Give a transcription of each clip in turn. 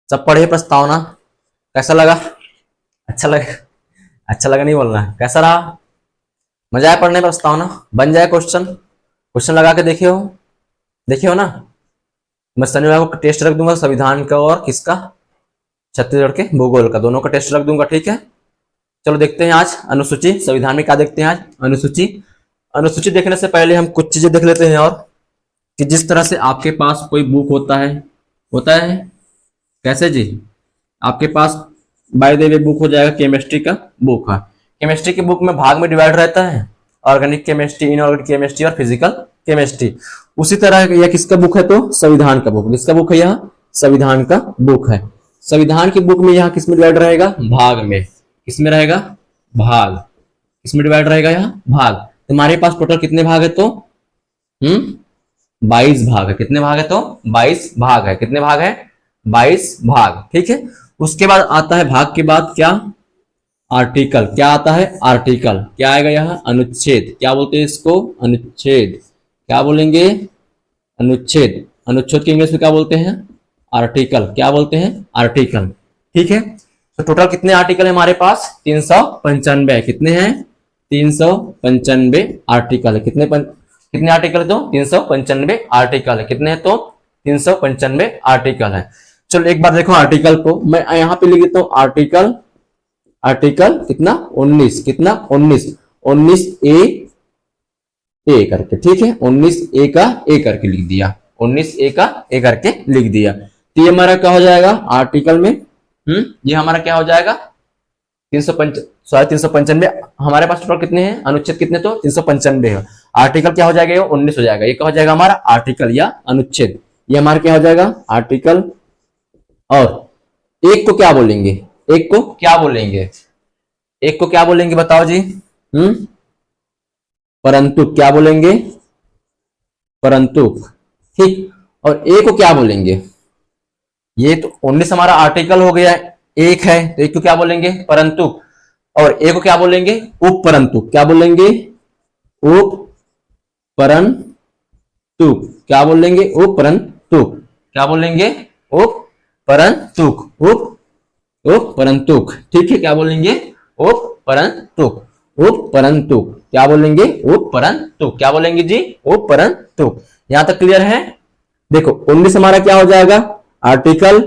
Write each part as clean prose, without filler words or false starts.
सब पढ़े प्रस्तावना, कैसा लगा? अच्छा लगा? अच्छा लगा नहीं बोलना, कैसा रहा? मजा आया पढ़ने प्रस्तावना? बन जाए क्वेश्चन, क्वेश्चन लगा के देखे हो ना? मैं शनिवार को टेस्ट रख दूंगा संविधान का और किसका, छत्तीसगढ़ के भूगोल का, दोनों का टेस्ट रख दूंगा, ठीक है? चलो देखते हैं आज अनुसूची, संविधान में क्या देखते हैं आज। अनुसूची, अनुसूची देखने से पहले हम कुछ चीजें देख लेते हैं और कि जिस तरह से आपके पास कोई बुक होता है कैसे जी, आपके पास बाय द वे बुक हो जाएगा, केमिस्ट्री का बुक है। केमिस्ट्री की बुक में भाग में डिवाइड रहता है, ऑर्गेनिक केमिस्ट्री, इनऑर्गेनिक केमिस्ट्री और फिजिकल केमिस्ट्री। उसी तरह यह किसका बुक है? तो संविधान का बुक। किसका बुक है? यह संविधान का बुक है। संविधान की बुक में यहाँ किसमें डिवाइड रहेगा? भाग में। किसमें रहेगा? भाग। किसमें डिवाइड रहेगा? यहाँ भाग। तुम्हारे पास टोटल कितने भाग है? तो 22 भाग है। कितने भाग है? तो 22 भाग है। कितने भाग है? 22 भाग, ठीक है। उसके बाद आता है भाग के बाद क्या? आर्टिकल। क्या आता है? आर्टिकल। क्या आएगा यहाँ? अनुच्छेद। क्या बोलते हैं इसको? अनुच्छेद। क्या बोलेंगे? अनुच्छेद। अनुच्छेद की इंग्लिश में क्या बोलते हैं? आर्टिकल। क्या बोलते हैं? आर्टिकल, ठीक है। तो टोटल कितने आर्टिकल है हमारे पास? 395। कितने हैं? 395 आर्टिकल है। कितने आर्टिकल है? तो 395 आर्टिकल है। कितने हैं? तो 395 आर्टिकल है। चलो एक बार देखो आर्टिकल को, मैं यहाँ पे लिख देता हूँ आर्टिकल। आर्टिकल कितना? 19। कितना? 19 ए करके, ठीक है। 19 ए का ए करके लिख दिया। 19 ए का ए करके लिख दिया। तो ये हमारा क्या हो जाएगा आर्टिकल में? ये हमारा क्या हो जाएगा? 395। हमारे पास टोटल कितने हैं? अनुच्छेद कितने? तो 395 है। आर्टिकल क्या हो जाएगा? ये 19 हो जाएगा। ये क्या हो जाएगा हमारा? आर्टिकल या अनुच्छेद। ये हमारा क्या हो जाएगा? आर्टिकल। और एक को क्या बोलेंगे? एक को क्या बोलेंगे? एक को क्या बोलेंगे बताओ जी? परंतु। क्या बोलेंगे? परंतु, ठीक। और ए को क्या बोलेंगे? ये तो 19 हमारा आर्टिकल हो गया, एक है तो एक को क्या बोलेंगे? परंतु। और ए को क्या बोलेंगे? उपपरंतु। क्या बोलेंगे? उपपरंतु। क्या बोलेंगे? उपपरंतु। क्या बोलेंगे? उपपरंतु। उपपरंतु, ठीक है। क्या बोलेंगे? उपपरंतु। उपपरंतु। क्या बोलेंगे? उपपरंतु। क्या बोलेंगे जी? उपपरंतु। यहां तक क्लियर है? देखो 19 हमारा क्या हो जाएगा? आर्टिकल।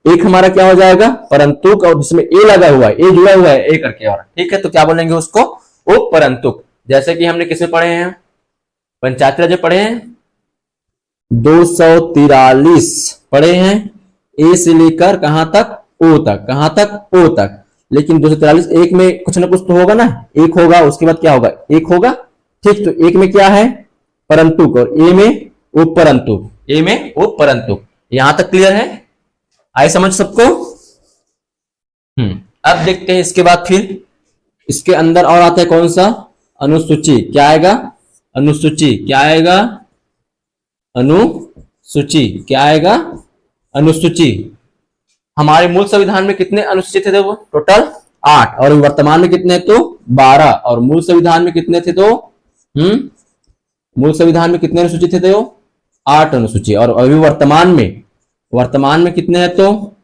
एक हमारा क्या हो जाएगा? परंतु। और जिसमें ए लगा हुआ है, ए जुड़ा हुआ है ए करके, और ठीक है। तो क्या बोलेंगे उसको? उपपरंतु। जैसे कि हमने किसे पढ़े हैं? पंचायती राज पढ़े हैं, 243 पढ़े हैं, ए से लेकर कहां तक? ओ तक। कहां तक? ओ तक। लेकिन 243 एक में कुछ ना कुछ तो होगा ना, एक होगा, उसके बाद क्या होगा? एक होगा, ठीक। तो एक में क्या है? परंतु। और ए में उपपरंतु। ए में उपपरंतु। यहां तक क्लियर है? आए समझ सबको? अब देखते हैं इसके बाद फिर इसके अंदर और आता है कौन सा? अनुसूची। क्या आएगा? अनुसूची। क्या आएगा? अनुसूची। क्या आएगा? अनुसूची। हमारे मूल संविधान में कितने अनुसूची थे? वो टोटल 8, और वर्तमान में कितने? तो 12। और मूल संविधान में कितने थे? तो मूल संविधान में कितने अनुसूची थे? तो 8 अनुसूची। और अभी वर्तमान में कितने हैं? तो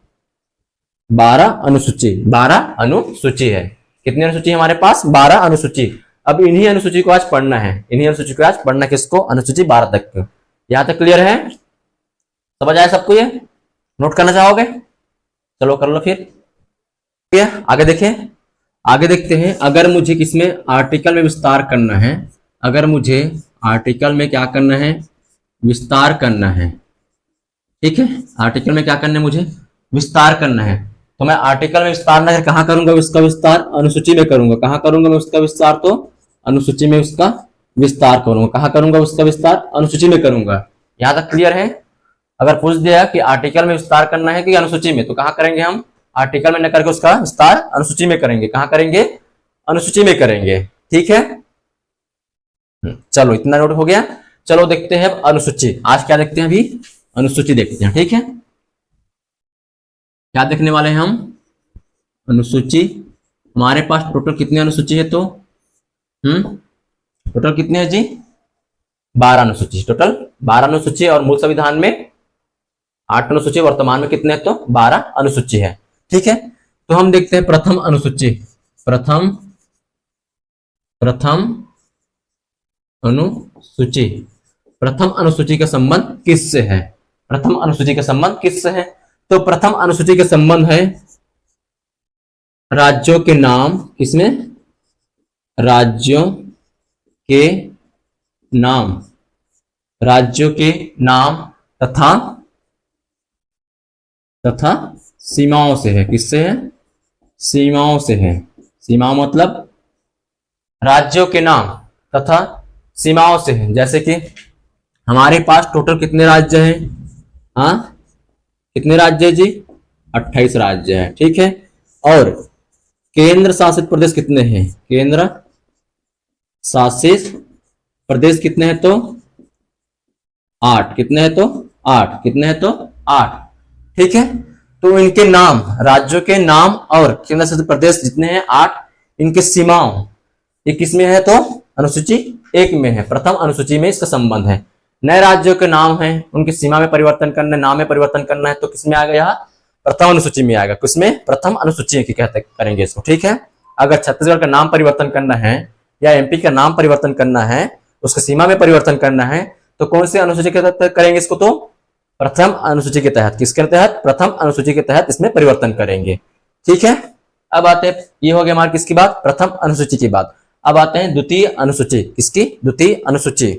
12 अनुसूची। 12 अनुसूची है। कितने अनुसूची हमारे पास? 12 अनुसूची। अब इन्हीं अनुसूची को आज पढ़ना है। इन्हीं अनुसूची को आज पढ़ना, किसको? अनुसूची 12 तक। यहां तक क्लियर है? समझ आया सबको? ये नोट करना चाहोगे? चलो कर लो फिर। आगे देखें, आगे देखते हैं। अगर मुझे किसमें? आर्टिकल में विस्तार करना है। अगर मुझे आर्टिकल में क्या करना है? विस्तार करना है, ठीक है। आर्टिकल में क्या करना है? मुझे विस्तार करना है। तो मैं आर्टिकल में विस्तार ना कहां करूंगा? उसका विस्तार अनुसूची में करूंगा। कहां करूंगा मैं उसका विस्तार? तो अनुसूची में उसका विस्तार करूंगा। कहां करूंगा उसका विस्तार? अनुसूची में करूंगा। यहां तक क्लियर है? अगर पूछ दिया कि आर्टिकल में विस्तार करना है कि अनुसूची में, तो कहां करेंगे हम? आर्टिकल में न करके उसका विस्तार अनुसूची में करेंगे। कहां करेंगे? अनुसूची में करेंगे, ठीक है। चलो इतना नोट हो गया। चलो देखते हैं अनुसूची। आज क्या देखते हैं? अभी अनुसूची देखते हैं, ठीक है। क्या देखने वाले हैं हम? अनुसूची। हमारे पास टोटल कितने अनुसूची है? तो टोटल कितने हैं जी? 12 अनुसूची। टोटल 12 अनुसूची। और मूल संविधान में 8 अनुसूची, वर्तमान में कितने हैं तो 12 अनुसूची है। ठीक है, तो हम देखते हैं प्रथम अनुसूची। प्रथम अनुसूची, प्रथम अनुसूची का संबंध किससे है? प्रथम अनुसूची का संबंध किससे है? तो प्रथम अनुसूची का संबंध है राज्यों के नाम, किसमें? राज्यों के नाम, राज्यों के नाम तथा सीमाओं से है। किससे है? सीमाओं से है। सीमाओं मतलब राज्यों के नाम तथा सीमाओं से है। जैसे कि हमारे पास टोटल कितने राज्य हैं? हाँ, कितने राज्य है जी? 28 राज्य है। ठीक है, और केंद्र शासित प्रदेश कितने हैं? केंद्र शासित प्रदेश कितने हैं तो 8। कितने हैं तो 8। कितने हैं तो 8। ठीक है, तो इनके नाम, राज्यों के नाम और केंद्र शासित प्रदेश जितने हैं 8, इनके सीमाओं, ये किसमें है तो अनुसूची 1 में है। प्रथम अनुसूची में इसका संबंध है। नए राज्यों के नाम है, उनकी सीमा में परिवर्तन करना है, नाम में परिवर्तन करना है, तो किसमें आ गया? प्रथम अनुसूची में आएगा। किसमें? प्रथम अनुसूची की कहते करेंगे इसको। ठीक है, अगर छत्तीसगढ़ का नाम परिवर्तन करना है या एमपी का नाम परिवर्तन करना है, उसकी सीमा में परिवर्तन करना है, तो कौन से अनुसूची के तहत करेंगे इसको? तो प्रथम अनुसूची के तहत। किसके तहत? प्रथम अनुसूची के तहत इसमें परिवर्तन करेंगे। ठीक है, अब आते हैं, ये हो गया हमारे किसकी बात? प्रथम अनुसूची की बात। अब आते हैं द्वितीय अनुसूची। किसकी? द्वितीय अनुसूची।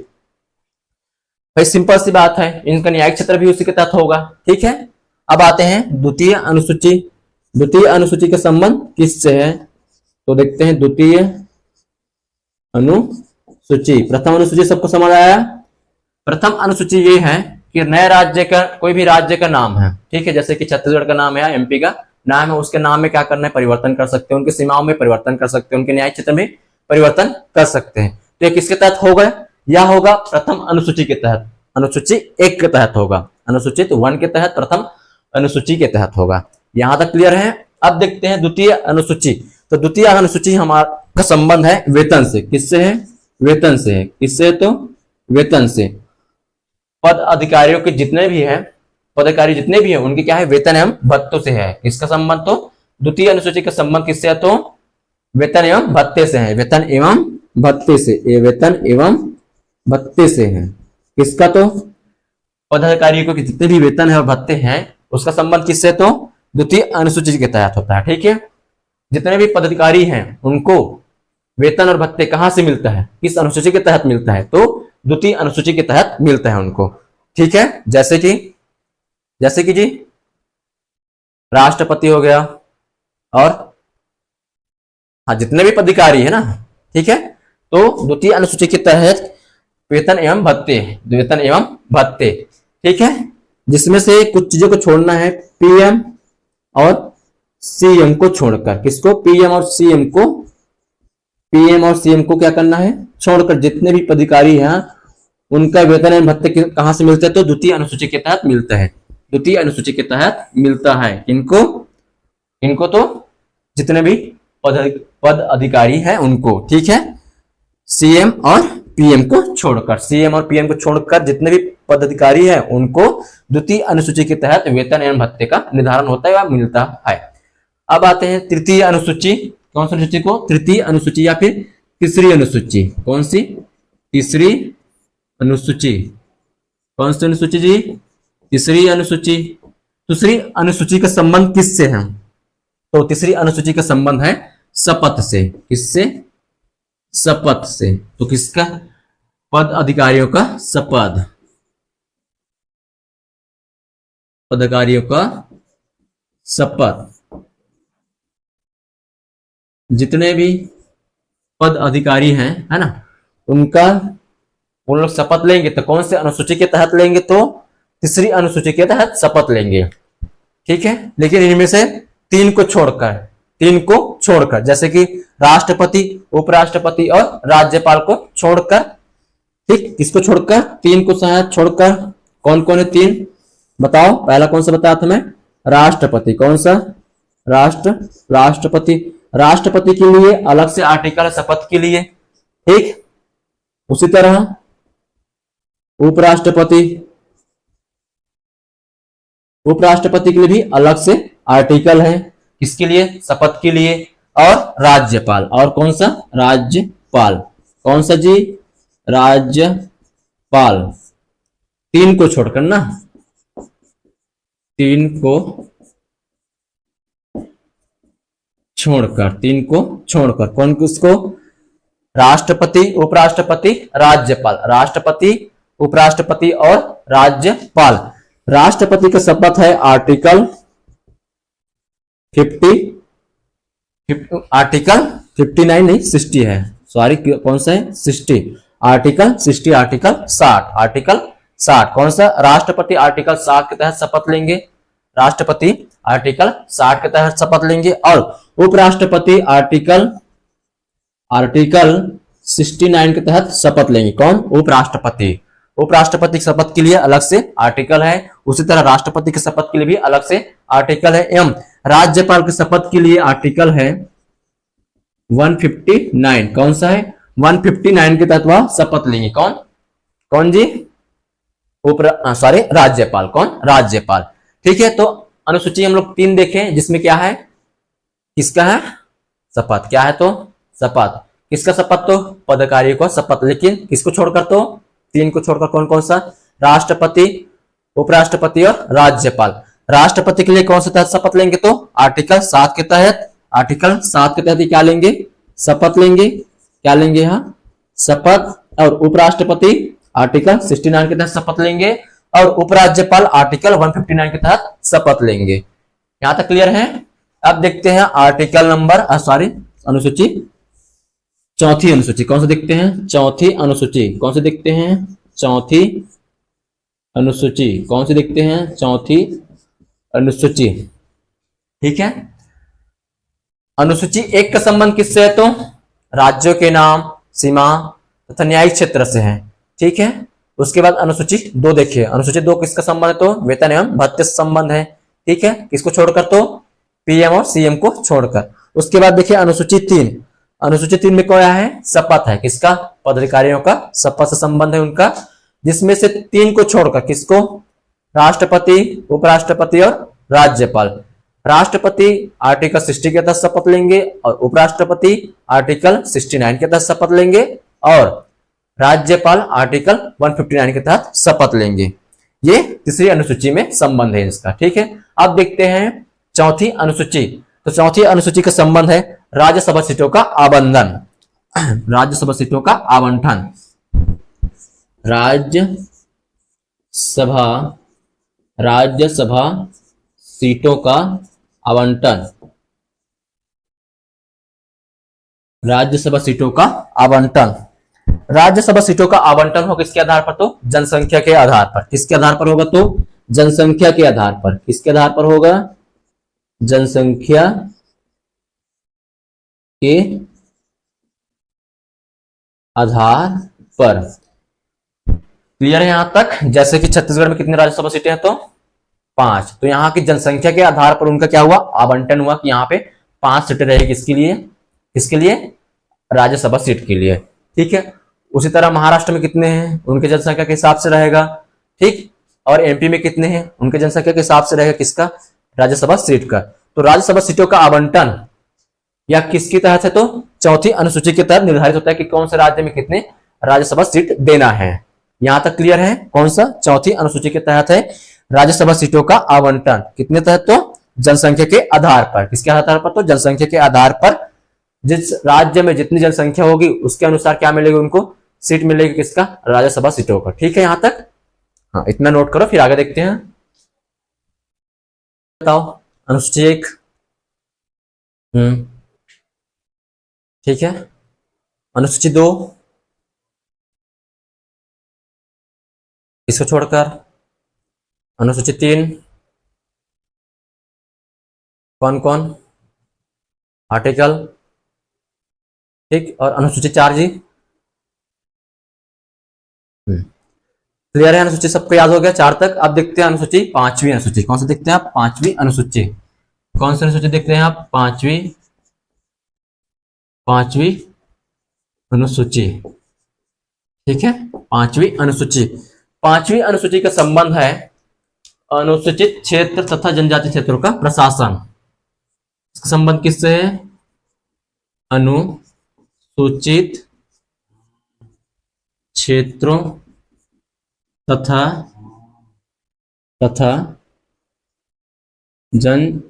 भाई सिंपल सी बात है, इनका न्यायिक क्षेत्र भी उसी के तहत होगा। ठीक है, अब आते हैं द्वितीय अनुसूची। द्वितीय अनुसूची का संबंध किससे है? तो देखते हैं द्वितीय अनुसूची। प्रथम अनुसूची सबको समझ आया? प्रथम अनुसूची ये है कि नए राज्य का, कोई भी राज्य का नाम है, ठीक है, जैसे कि छत्तीसगढ़ का नाम है या एमपी का नाम है, उसके नाम में क्या करना है? परिवर्तन कर सकते हैं, उनकी सीमाओं में परिवर्तन कर सकते हैं, उनके न्यायिक क्षेत्र में परिवर्तन कर सकते हैं। तो ये किसके तहत होगा? या होगा प्रथम अनुसूची के तहत। अनुसूची 1 के तहत होगा। अनुसूचित 1 के तहत, प्रथम अनुसूची के तहत होगा। यहां तक क्लियर है? अब देखते हैं द्वितीय अनुसूची। तो द्वितीय अनुसूची हमारा संबंध है वेतन से। किससे है? वेतन से है। किससे? तो वेतन से। पद अधिकारियों के जितने भी हैं, पदाधिकारी जितने भी हैं, उनके क्या है? वेतन एवं भत्तों से है। इसका संबंध तो द्वितीय अनुसूची का संबंध किससे है? तो वेतन एवं भत्ते से है। वेतन एवं भत्ते से, ये वेतन एवं भत्ते से है। किसका? तो पदाधिकारियों को जितने भी वेतन है और भत्ते हैं, उसका संबंध किससे? तो द्वितीय अनुसूची के तहत होता है। ठीक है, जितने भी पदाधिकारी हैं उनको वेतन और भत्ते कहां से मिलता है? किस अनुसूची के तहत मिलता है? तो द्वितीय अनुसूची के तहत मिलता है उनको। ठीक है, जैसे कि जी राष्ट्रपति हो गया, और हाँ, जितने भी पदाधिकारी है ना, ठीक है, तो द्वितीय अनुसूची के तहत वेतन एवं भत्ते, वेतन एवं भत्ते। ठीक है, जिसमें से कुछ चीजों को छोड़ना है, पीएम और सीएम को छोड़कर। किसको? पीएम और सीएम को। पीएम और सीएम को क्या करना है? छोड़कर जितने भी पदाधिकारी हैं उनका वेतन एवं भत्ते कहां से मिलते हैं? तो द्वितीय अनुसूची के तहत मिलता है। द्वितीय अनुसूची के तहत मिलता है। इनको तो जितने भी पद अधिकारी हैं उनको। ठीक है, सीएम और पीएम को छोड़कर, सीएम और पीएम को छोड़कर जितने भी पदाधिकारी हैं उनको द्वितीय अनुसूची के तहत वेतन एवं भत्ते का निर्धारण होता है या मिलता है। अब आते हैं तृतीय अनुसूची। कौन सी अनुसूची को? तृतीय अनुसूची या फिर तीसरी अनुसूची। कौन सी? तीसरी अनुसूची। कौन सी अनुसूची जी? तीसरी अनुसूची। तीसरी अनुसूची का संबंध किससे है? तो तीसरी अनुसूची का संबंध है शपथ से। किससे? शपथ से। तो किसका? पद अधिकारियों का शपथ, पदाधिकारियों का शपथ। जितने भी पद अधिकारी हैं, है ना, उनका उन लोग शपथ लेंगे तो कौन से अनुसूची के तहत लेंगे? तो तीसरी अनुसूची के तहत शपथ लेंगे। ठीक है, लेकिन इनमें से 3 को छोड़कर, जैसे कि राष्ट्रपति, उपराष्ट्रपति और राज्यपाल को छोड़कर। ठीक, किसको छोड़कर? 3 को छोड़कर। कौन कौन है 3? बताओ। पहला कौन सा बताया था मैं? राष्ट्रपति। कौन सा? राष्ट्रपति। राष्ट्रपति के लिए अलग से आर्टिकल है शपथ के लिए। ठीक, उसी तरह उपराष्ट्रपति, उपराष्ट्रपति के लिए भी अलग से आर्टिकल है। किसके लिए? शपथ के लिए। और राज्यपाल, और कौन सा? राज्यपाल। कौन सा जी? राज्यपाल। तीन को छोड़कर ना, तीन को छोड़कर कौन किसको? राष्ट्रपति, उपराष्ट्रपति, राज्यपाल। राष्ट्रपति, उपराष्ट्रपति और राज्यपाल। राष्ट्रपति का शपथ है आर्टिकल 50, आर्टिकल 59 नहीं 60 है, सॉरी कौन सा है? 60, आर्टिकल 60, आर्टिकल 60, आर्टिकल 60। कौन सा? राष्ट्रपति आर्टिकल 60 के तहत शपथ लेंगे, राष्ट्रपति आर्टिकल 60 के तहत शपथ लेंगे। और उपराष्ट्रपति आर्टिकल 69 के तहत शपथ लेंगे। कौन? उपराष्ट्रपति। उपराष्ट्रपति की शपथ के लिए अलग से आर्टिकल है, उसी तरह राष्ट्रपति की शपथ के लिए भी अलग से आर्टिकल है। एवं राज्यपाल की शपथ के लिए आर्टिकल है 159। कौन सा है? 159 के तहत वह शपथ लेंगे। कौन? कौन जी? राज्यपाल। कौन? राज्यपाल। ठीक है, तो अनुसूची हम लोग 3 देखें, जिसमें क्या है? किसका है? शपथ। क्या है? तो शपथ। किसका शपथ? तो पदाधिकारी को शपथ। लेकिन किसको छोड़कर? तो 3 को छोड़कर। कौन कौन सा? राष्ट्रपति, उपराष्ट्रपति और राज्यपाल। राष्ट्रपति के लिए कौन सा तहत शपथ लेंगे? तो आर्टिकल 7 के तहत। आर्टिकल 7 के तहत ही क्या लेंगे? शपथ लेंगे। क्या लेंगे? यहाँ शपथ। और उपराष्ट्रपति आर्टिकल 69 के तहत शपथ लेंगे, और उपराज्यपाल आर्टिकल 159 के तहत शपथ लेंगे। यहां तक क्लियर है? अब देखते हैं आर्टिकल नंबर अनुसूची, चौथी अनुसूची। कौन सा देखते हैं? चौथी अनुसूची। कौन से देखते हैं? चौथी अनुसूची। कौन से देखते हैं? चौथी अनुसूची। ठीक है, अनुसूची 1 का संबंध किससे है? तो राज्यों के नाम, सीमा तथा न्यायिक क्षेत्र से है। ठीक है, उसके बाद अनुसूची 2 देखिए। अनुसूची 2 किसका संबंध है? तो वेतन एवं भत्ते से संबंध है। ठीक है, किसको छोड़कर? तो पीएम और सीएम को छोड़कर। उसके बाद देखिए अनुसूची 3। अनुसूची 3 में क्या है? शपथ है। किसका? पदाधिकारियों का शपथ से संबंध है उनका, जिसमें से 3 को छोड़कर। किसको? राष्ट्रपति, उपराष्ट्रपति और राज्यपाल। राष्ट्रपति आर्टिकल 60 के तहत शपथ लेंगे, और उपराष्ट्रपति आर्टिकल 69 के तहत शपथ लेंगे, और राज्यपाल आर्टिकल 159 के तहत शपथ लेंगे। ये तीसरी अनुसूची में संबंध है इसका। ठीक है, अब देखते हैं चौथी अनुसूची। तो चौथी अनुसूची का संबंध है राज्यसभा सीटों का आवंटन। राज्यसभा सीटों का आवंटन। राज्यसभा सीटों का आवंटन। राज्यसभा सीटों का आवंटन। राज्यसभा सीटों का आवंटन हो किसके आधार पर? तो जनसंख्या के आधार पर। किसके आधार पर होगा? तो जनसंख्या के आधार पर। किसके आधार पर होगा? जनसंख्या के आधार पर। क्लियर है यहां तक? जैसे कि छत्तीसगढ़ में कितनी राज्यसभा सीटें हैं? तो 5। तो यहाँ की जनसंख्या के आधार पर उनका क्या हुआ? आवंटन हुआ कि यहाँ पे 5 सीटें रहेगी। किसके लिए? किसके लिए? राज्यसभा सीट के लिए। ठीक है, उसी तरह महाराष्ट्र में कितने हैं? उनके जनसंख्या के हिसाब से रहेगा। ठीक, और एमपी में कितने हैं? उनके जनसंख्या के हिसाब से रहेगा। किसका? राज्यसभा सीट का। तो राज्यसभा सीटों का आवंटन या किसके तहत है? तो चौथी अनुसूची के तहत निर्धारित होता है कि कौन से राज्य में कितने राज्यसभा सीट देना है। यहां तक क्लियर है? कौन सा? चौथी अनुसूची के तहत है राज्यसभा सीटों का आवंटन। कितने तहत? तो जनसंख्या के आधार पर। किसके आधार पर? तो जनसंख्या के आधार पर। जिस राज्य में जितनी जनसंख्या होगी उसके अनुसार क्या मिलेगी? उनको सीट मिलेगी। किसका? राज्यसभा सीटों का। ठीक है यहां तक? हाँ, इतना नोट करो, फिर आगे देखते हैं। बताओ अनुसूची 1। ठीक है, अनुसूची 2 इसको छोड़कर। अनुसूची 3 कौन कौन? आर्टिकल। ठीक, और अनुसूची 4 जी। क्लियर है? अनुसूची सबको याद हो गया 4 तक। अब देखते हैं अनुसूची 5वीं अनुसूची। कौन सी देखते हैं आप? 5वीं अनुसूची। कौन सी अनुसूची देखते हैं आप? 5वीं अनुसूची। ठीक है, 5वीं अनुसूची। 5वीं अनुसूची का संबंध है अनुसूचित क्षेत्र तथा जनजातीय क्षेत्रों का प्रशासन। इसका संबंध किससे है? अनुसूचित क्षेत्रों तथा जनजाति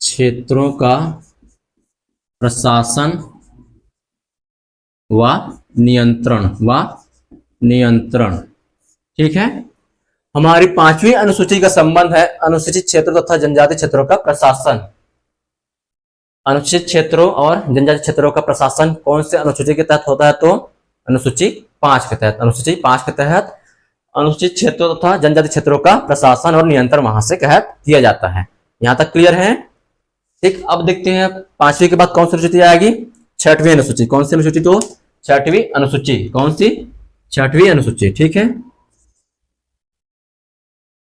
क्षेत्रों का प्रशासन व नियंत्रण। ठीक है, हमारी 5वीं अनुसूची का संबंध है अनुसूचित क्षेत्रों तथा जनजाति क्षेत्रों का प्रशासन। अनुसूचित क्षेत्रों और जनजाति क्षेत्रों का प्रशासन कौन से अनुसूची के तहत होता है? तो अनुसूची 5 के तहत। अनुसूची 5 के तहत अनुसूचित क्षेत्रों तथा जनजाति क्षेत्रों का प्रशासन और नियंत्रण वहां से कह किया जाता है। यहां तक क्लियर है? ठीक, अब देखते हैं 5वीं के बाद कौन सी अनुसूची आएगी? 6वीं अनुसूची। कौन सी अनुसूची? तो 6वीं अनुसूची। कौन सी? 6वीं अनुसूची। ठीक है,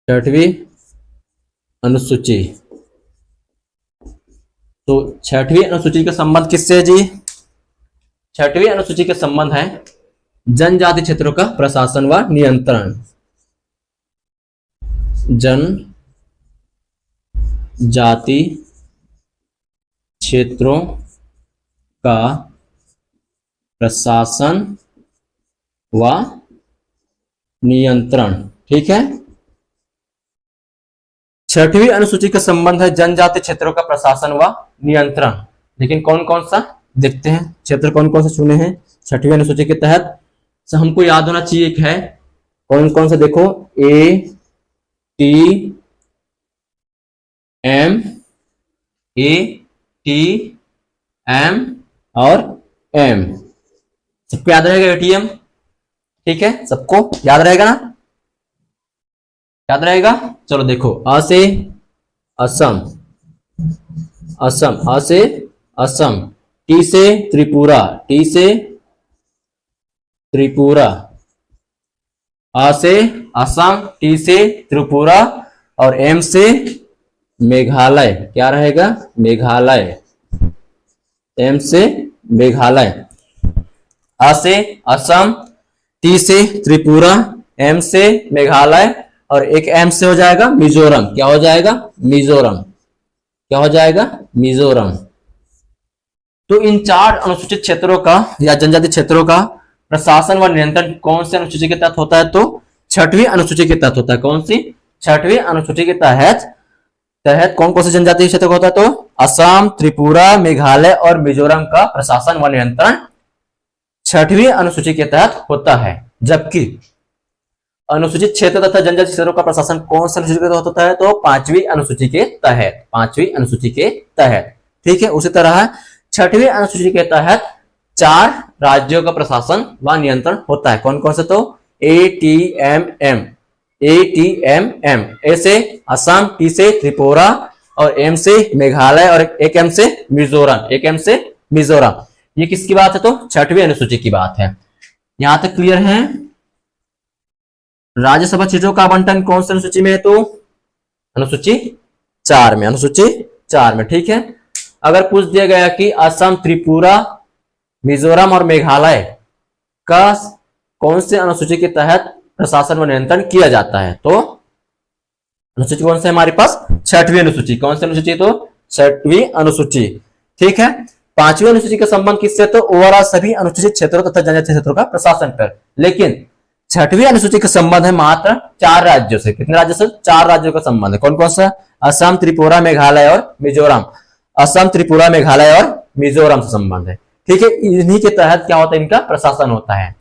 6वीं अनुसूची। तो 6वीं अनुसूची का संबंध किससे है जी? 6वीं अनुसूची का संबंध है जनजाति क्षेत्रों का प्रशासन व नियंत्रण। जनजाति क्षेत्रों का प्रशासन व नियंत्रण। ठीक है, 6वीं अनुसूची का संबंध है जनजाति क्षेत्रों का प्रशासन व नियंत्रण। लेकिन कौन कौन सा देखते हैं, क्षेत्र कौन कौन से चुने हैं 6वीं अनुसूची के तहत? तो हमको याद होना चाहिए कि है कौन कौन से। देखो, ATM और M। सबको याद रहेगा ATM? ठीक है, सबको याद रहेगा ना? याद रहेगा? चलो देखो, अ से असम, अ से असम, टी से त्रिपुरा, टी से त्रिपुरा, आ से असम, टी से त्रिपुरा और एम से मेघालय। क्या रहेगा? मेघालय। एम से मेघालय। आ से असम, टी से त्रिपुरा, एम से मेघालय और एक एम से हो जाएगा मिजोरम। क्या हो जाएगा? मिजोरम। क्या हो जाएगा? मिजोरम। तो इन 4 अनुसूचित क्षेत्रों का या जनजाति क्षेत्रों का प्रशासन व नियंत्रण कौन से अनुसूची के तहत होता है? तो 6वीं अनुसूची के तहत होता है। कौन सी? 6वीं अनुसूची के तहत कौन कौन से जनजातीय क्षेत्र होता है? तो असम, त्रिपुरा, मेघालय और मिजोरम का प्रशासन व नियंत्रण 6वीं अनुसूची के तहत होता है। जबकि अनुसूचित क्षेत्र तथा जनजाति क्षेत्रों का प्रशासन कौन सा अनुसूची के तहत होता है? तो 5वीं अनुसूची के तहत। 5वीं अनुसूची के तहत। ठीक है, उसी तरह 6वीं अनुसूची के तहत 4 राज्यों का प्रशासन व नियंत्रण होता है। कौन कौन से? तो ATMM, ATMM। ए से असम, टी से त्रिपुरा और एम से मेघालय और एक एम से मिजोरम। एक एम से मिजोरम। ये किसकी बात है? तो 6वीं अनुसूची की बात है। यहां तक क्लियर है? राज्यसभा सीटों का आवंटन कौन सी अनुसूची में है? तो अनुसूची 4 में। अनुसूची 4 में। ठीक है, अगर पूछ दिया गया कि असम, त्रिपुरा, मिजोरम और मेघालय का कौन से अनुसूची के तहत प्रशासन व नियंत्रण किया जाता है? तो अनुसूची कौन सा है हमारे पास? 6वीं अनुसूची। कौन सी अनुसूची? तो 6वीं अनुसूची। ठीक है, 5वीं अनुसूची का संबंध किससे? तो ओवरऑल सभी अनुसूचित क्षेत्रों तथा जनजातीय क्षेत्रों का प्रशासन पर। लेकिन 6वीं अनुसूची का संबंध है मात्र 4 राज्यों से। कितने राज्यों से? 4 राज्यों का संबंध है। कौन कौन सा? असम, त्रिपुरा, मेघालय और मिजोरम। असम, त्रिपुरा, मेघालय और मिजोरम से संबंध है। ठीक है, इन्हीं के तहत क्या होता है? इनका प्रशासन होता है।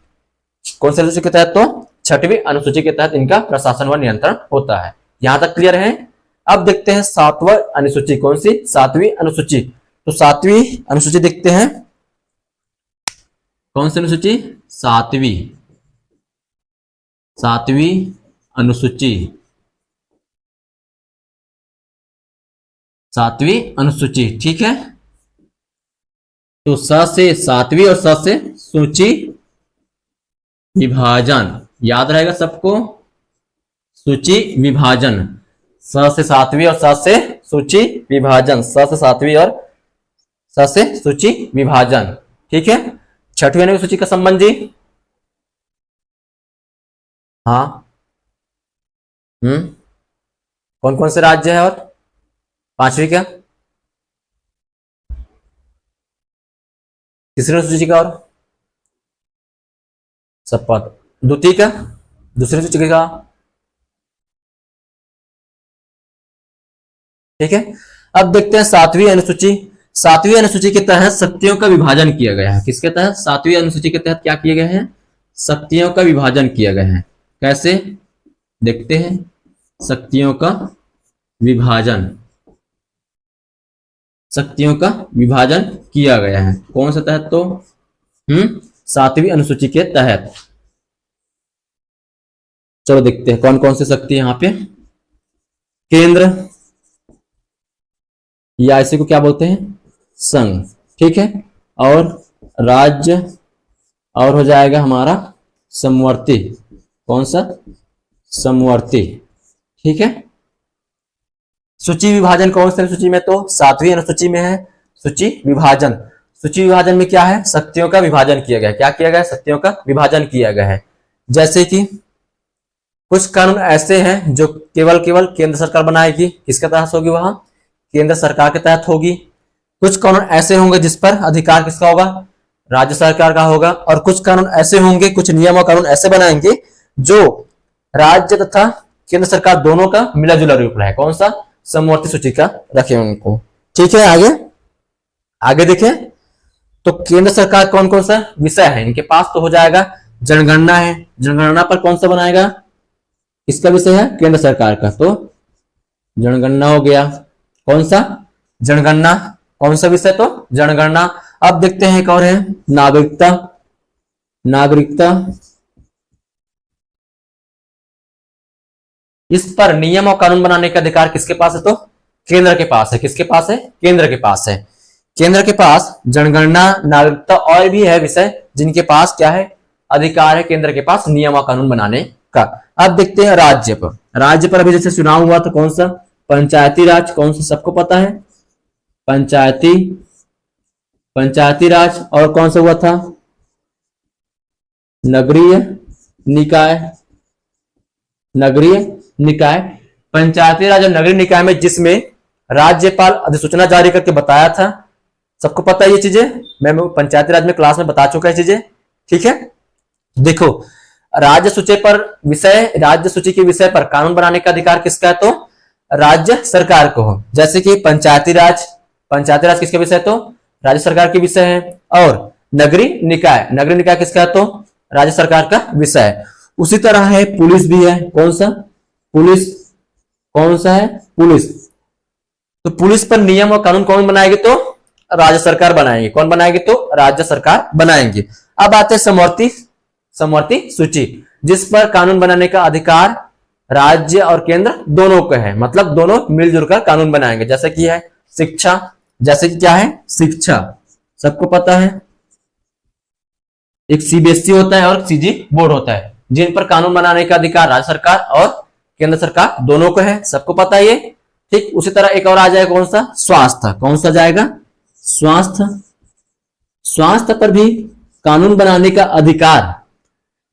कौन से अनुसूची के तहत? तो 6वीं अनुसूची के तहत इनका प्रशासन व नियंत्रण होता है। यहां तक क्लियर है? अब देखते हैं 7वां अनुसूची। कौन सी? 7वीं अनुसूची। तो 7वीं अनुसूची देखते हैं। कौन सी अनुसूची? 7वीं अनुसूची। 7वीं अनुसूची। ठीक है, तो स से 7वीं और स से सूची विभाजन। याद रहेगा सबको? सूची विभाजन। स से 7वीं और स से सूची विभाजन। स से 7वीं और स से सूची विभाजन। ठीक है, 6वीं अनुसूची का संबंध जी हाँ। कौन कौन से राज्य है? और पांचवी क्या? तीसरी अनुसूची का? और शपथ। द्वितीय क्या? दूसरी अनुसूची का? ठीक है। अब देखते हैं सातवीं अनुसूची। सातवीं अनुसूची के तहत शक्तियों का विभाजन किया गया है। किसके तहत? सातवीं अनुसूची के तहत क्या किए गए हैं? शक्तियों का विभाजन किया गया है। कैसे? देखते हैं। शक्तियों का विभाजन, शक्तियों का विभाजन किया गया है। कौन से तहत? तो सातवीं अनुसूची के तहत। चलो देखते हैं कौन कौन सी शक्ति यहां पे। केंद्र, या इसी को क्या बोलते हैं? संघ। ठीक है। और राज्य, और हो जाएगा हमारा समवर्ती। कौन सा? समवर्ती। ठीक है। सूची विभाजन कौन सी अनुसूची में? तो सातवीं अनुसूची में है सूची विभाजन। सूची विभाजन में क्या है? शक्तियों का विभाजन किया गया है। क्या किया गया है? शक्तियों का विभाजन किया गया है। जैसे कि कुछ कानून ऐसे हैं जो केवल केंद्र सरकार बनाएगी। किसके तहत होगी? वह केंद्र सरकार के तहत होगी। कुछ कानून ऐसे होंगे जिस पर अधिकार किसका होगा? राज्य सरकार का होगा। और कुछ कानून ऐसे होंगे, कुछ नियम और कानून ऐसे बनाएंगे जो राज्य तथा केंद्र सरकार दोनों का मिला जुला रूप है। कौन सा? समवर्ती सूची का रखे उनको। ठीक है। आगे आगे देखें तो केंद्र सरकार कौन कौन सा विषय है इनके पास? तो हो जाएगा जनगणना है। जनगणना पर कौन सा बनाएगा? किसका विषय है? केंद्र सरकार का। तो जनगणना हो गया। कौन सा? जनगणना। कौन सा विषय? तो जनगणना। अब देखते हैं एक और है नागरिकता। नागरिकता, इस पर नियम और कानून बनाने का अधिकार किसके पास है? तो केंद्र के पास है। किसके पास है? केंद्र के पास है। केंद्र के पास जनगणना, नागरिकता और भी है विषय जिनके पास क्या है? अधिकार है केंद्र के पास नियम और कानून बनाने का। अब देखते हैं राज्य पर। राज्य पर अभी जैसे चुनाव हुआ तो कौन सा? पंचायती राज। कौन सा? सबको पता है, पंचायती राज। और कौन सा हुआ था? नगरीय निकाय। नगरीय निकाय, पंचायती राज और नगरीय निकाय में जिसमें राज्यपाल अधिसूचना जारी करके बताया था। सबको पता है ये चीजें, मैं पंचायती राज में क्लास में बता चुका है चीजें। ठीक है। देखो, राज्य सूची पर विषय, राज्य सूची के विषय पर कानून बनाने का अधिकार किसका है? तो राज्य सरकार को हो। जैसे कि पंचायती राज, पंचायती राज किसके विषय? तो राज्य सरकार के विषय है। और नगरीय निकाय, नगरीय निकाय किसका है? तो राज्य सरकार का विषय है। उसी तरह है पुलिस भी है। कौन सा? पुलिस। कौन सा है? पुलिस। तो पुलिस पर नियम और कानून कौन बनाएगी? तो राज्य सरकार बनाएंगे। कौन बनाएगी? तो राज्य सरकार बनाएंगे। अब आते हैं समवर्ती सूची, जिस पर कानून बनाने का अधिकार राज्य और केंद्र दोनों को है। मतलब दोनों मिलजुल कर कानून बनाएंगे। जैसे कि है शिक्षा। जैसे कि क्या है? शिक्षा, सबको पता है। एक सीबीएसई होता है और सीजी बोर्ड होता है, जिन पर कानून बनाने का अधिकार राज्य सरकार और केंद्र सरकार दोनों को है। सबको पता है ये। ठीक। उसी तरह एक और आ जाएगा। कौन सा? स्वास्थ्य। कौन सा जाएगा? स्वास्थ्य। स्वास्थ्य पर भी कानून बनाने का अधिकार,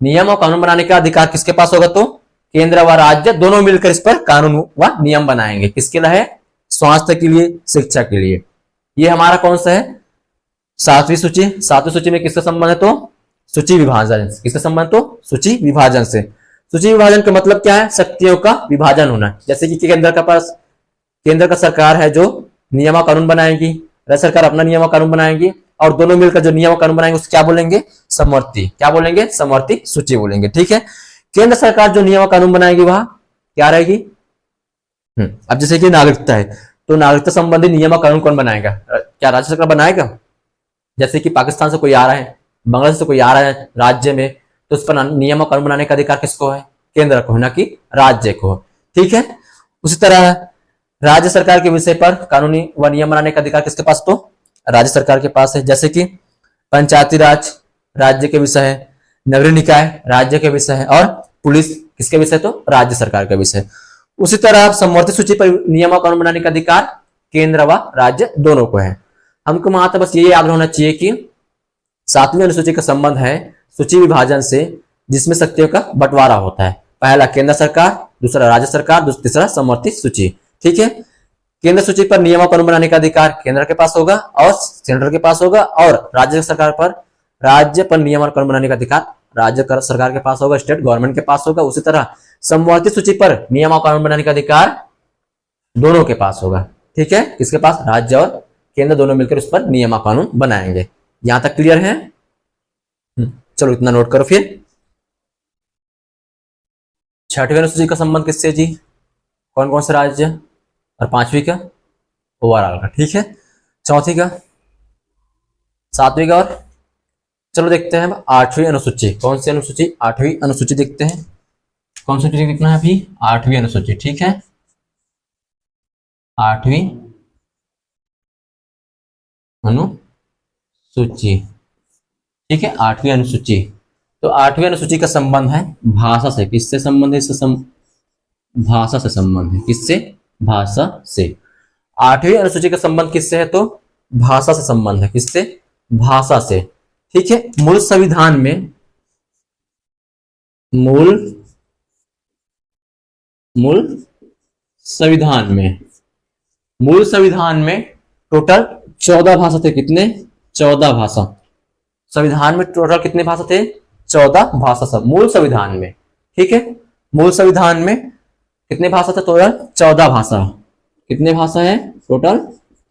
नियम और कानून बनाने का अधिकार किसके पास होगा? तो केंद्र व राज्य दोनों मिलकर इस पर कानून व नियम बनाएंगे। किसके लिए? स्वास्थ्य के लिए, शिक्षा के लिए। ये हमारा कौन सा है? सातवीं सूची। सातवीं सूची में किसका संबंध है? तो सूची विभाजन। किसका संबंध? तो सूची विभाजन से। सूची विभाजन का मतलब क्या है? शक्तियों का विभाजन होना। जैसे कि केंद्र का सरकार है जो नियम और कानून बनाएगी, राज्य सरकार अपना नियम और कानून बनाएंगी, और दोनों मिलकर जो नियम और कानून बनाएंगे उसको क्या बोलेंगे? समवर्ती। क्या बोलेंगे? समवर्ती सूची बोलेंगे। ठीक है। केंद्र सरकार जो नियम और कानून बनाएगी वह क्या रहेगी? अब जैसे कि नागरिकता है, तो नागरिकता संबंधी नियम और कानून कौन बनाएगा? क्या राज्य सरकार बनाएगा? जैसे कि पाकिस्तान से कोई आ रहा है, बांग्लादेश से कोई आ रहा है राज्य में, तो उस पर नियम और कानून बनाने का अधिकार किसको है? केंद्र को, ना कि राज्य को। ठीक है। उसी तरह राज्य सरकार के विषय पर कानूनी व नियम बनाने का अधिकार किसके पास? तो राज्य सरकार के पास है। जैसे कि पंचायती राज राज्य के विषय है, नगरीय निकाय राज्य के विषय है, और पुलिस किसके विषय? तो राज्य सरकार का विषय। उसी तरह समवर्ती सूची पर नियम और कानून बनाने का अधिकार केंद्र व राज्य दोनों को है। हमको मात्र बस ये याद होना चाहिए कि सातवीं अनुसूची का संबंध है सूची विभाजन से, जिसमें शक्तियों का बंटवारा होता है। पहला केंद्र सरकार, दूसरा राज्य सरकार, तीसरा समवर्ती सूची। ठीक है, केंद्र सूची पर नियम और कानून बनाने का अधिकार केंद्र के पास होगा और सेंट्रल के पास होगा, और राज्य पर नियम और कानून बनाने का अधिकार राज्य सरकार के पास होगा, स्टेट गवर्नमेंट के पास होगा। उसी तरह समवर्ती सूची पर नियम और कानून बनाने का अधिकार दोनों के पास होगा। ठीक है, किसके पास? राज्य और केंद्र दोनों मिलकर उस पर नियम और कानून बनाएंगे। यहां तक क्लियर है? चलो इतना नोट करो। फिर छठवीं अनुसूची का संबंध किससे जी? कौन कौन से राज्य? और पांचवी का ओवरऑल का। ठीक है, चौथी का, सातवीं का, और चलो देखते हैं अब आठवीं अनुसूची। कौन सी अनुसूची? आठवीं अनुसूची देखते हैं। कौन सी अनुसूची देखना है अभी? आठवीं अनुसूची। ठीक है, आठवीं अनुसूची। ठीक है, आठवीं अनुसूची। तो आठवीं अनुसूची का संबंध है भाषा से। किससे संबंध है? भाषा से संबंध है। किससे? भाषा से। आठवीं अनुसूची का संबंध किससे है? तो भाषा से संबंध है। किससे? भाषा से। ठीक है, मूल संविधान में टोटल 14 भाषा थे। कितने? 14 भाषा। संविधान में टोटल कितने भाषा थे? 14 भाषा सब मूल संविधान में। ठीक है, मूल संविधान में कितने भाषा थे? टोटल 14 भाषा। कितने भाषा है? टोटल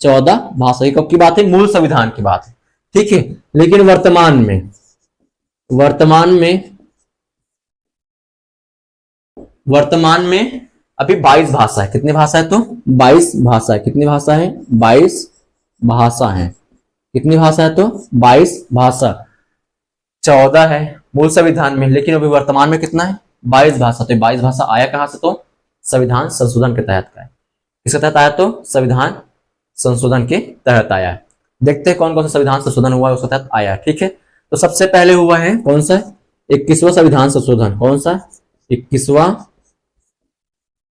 14 भाषा। ये कब की बात है? मूल संविधान की बात है। ठीक है, लेकिन वर्तमान में अभी 22 भाषा है। कितनी भाषा है? तो 22 भाषा है। कितनी भाषा है? 22 भाषा है। कितनी भाषा है? तो 22 भाषा। 14 है मूल संविधान में, लेकिन अभी वर्तमान में कितना है? 22 भाषा। तो 22 भाषा आया कहां से? तो संविधान संशोधन के तहत का है। किसके तहत आया? तो संविधान संशोधन के तहत आया है। देखते हैं कौन कौन सा संविधान संशोधन हुआ है उसके तहत आया। ठीक है, तो सबसे पहले हुआ है कौन सा? 21वां संविधान संशोधन। कौन सा? 21वां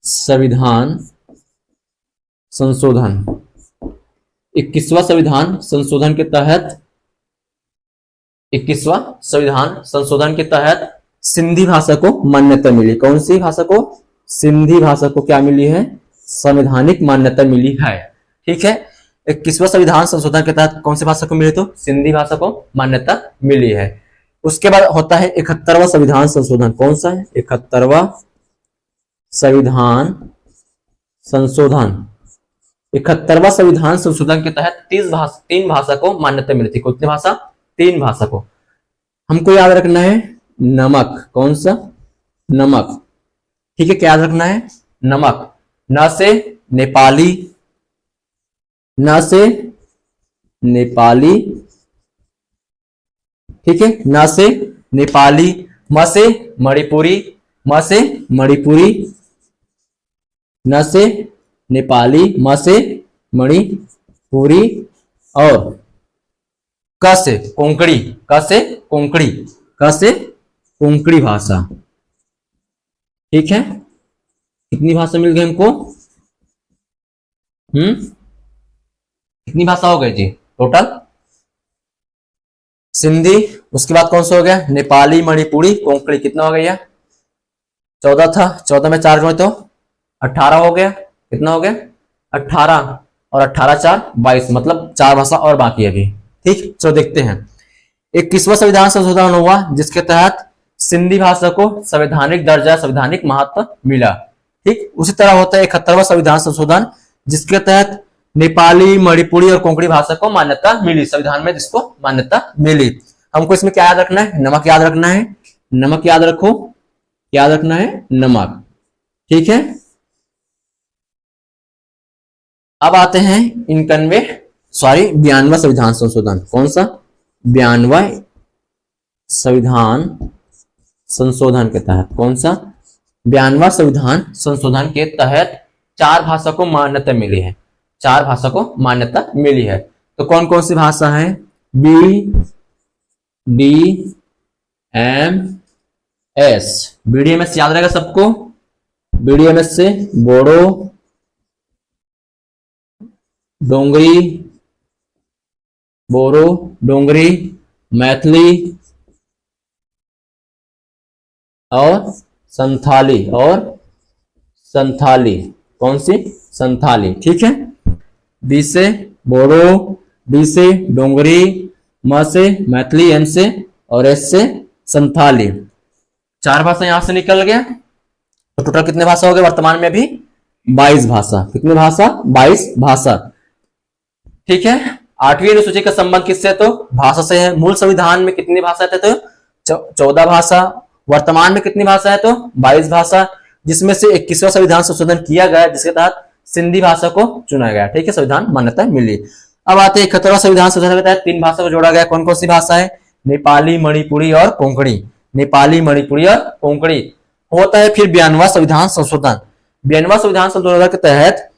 संविधान संशोधन। 21वां संविधान संशोधन के तहत 21वां संविधान संशोधन के तहत सिंधी भाषा को मान्यता मिली। कौन सी भाषा को? सिंधी भाषा को क्या मिली है? संवैधानिक मान्यता मिली है। ठीक है, 21वां संविधान संशोधन के तहत कौन सी भाषा को मिली? तो सिंधी भाषा को मान्यता मिली है। उसके बाद होता है 71वां संविधान संशोधन। कौन सा है? 71वां संविधान संशोधन। 71वां संविधान संशोधन के तहत 3 भाषा को मान्यता मिली थी। कितनी भाषा? 3 भाषा को। हमको याद रखना है नमक। कौन सा? नमक। ठीक है, क्या याद रखना है? नमक। न से नेपाली, न से नेपाली। ठीक है, न से नेपाली, म से मणिपुरी, म से मणिपुरी, न से नेपाली, म से मणिपुरी, और क से कोंकणी, क से कोंकणी, क से कोंकणी भाषा। ठीक है, कितनी भाषा मिल गई हमको? कितनी भाषा हो गई जी टोटल? सिंधी, उसके बाद कौन सा हो गया? नेपाली, मणिपुरी, कोंकणी। कितना हो गया? 14 था। 14 में 4 जोड़े तो 18 हो गया। कितना हो गया? 18, और 18 4 22, मतलब 4 भाषा और बाकी है अभी। ठीक, चलो देखते हैं। 21वां संविधान संशोधन हुआ जिसके तहत सिंधी भाषा को संवैधानिक दर्जा, संवैधानिक महत्व मिला। ठीक, उसी तरह होता है 71वां संविधान संशोधन जिसके तहत नेपाली, मणिपुरी और कोंकणी भाषा को मान्यता मिली। संविधान में जिसको मान्यता मिली। हमको इसमें क्या याद रखना है? नमक याद रखना है। नमक याद रखो, याद रखना है नमक। ठीक है, अब आते हैं 92वां संविधान संशोधन। कौन सा? 92वां संविधान संशोधन के तहत। कौन सा? 92वां संविधान संशोधन के तहत 4 भाषा को मान्यता मिली है। 4 भाषा को मान्यता मिली है। तो कौन कौन सी भाषा है? BDMS। BDMS याद रहेगा सबको? BDMS से बोडो, डोंगरी, बोरो, डोंगरी, मैथिली और संथाली और संथाली। कौन सी? संथाली। ठीक है। बी से बोडो, डी से डोंगरी, म से मैथिली, एन से और एस से संथाली। 4 भाषा यहां से निकल गया। तो टोटल कितने भाषा हो गए वर्तमान में? अभी 22 भाषा। कितने भाषा? 22 भाषा। ठीक है। 8वीं अनुसूची का संबंध किससे? तो भाषा से है। मूल संविधान में कितनी भाषा थे? तो 14 भाषा। वर्तमान में कितनी भाषा है? तो 22 भाषा, जिसमें से 21वां संविधान संशोधन किया गया, जिसके तहत सिंधी भाषा को चुना गया। ठीक है, संविधान मान्यता मिली। अब आते हैं 71वां संविधान संशोधन के तहत 3 भाषा को जोड़ा गया। कौन कौन सी भाषा है? नेपाली, मणिपुरी और कोंकणी। नेपाली, मणिपुरी और कोंकणी। होता है फिर 92वां संविधान संशोधन। 92वां संविधान संशोधन के तहत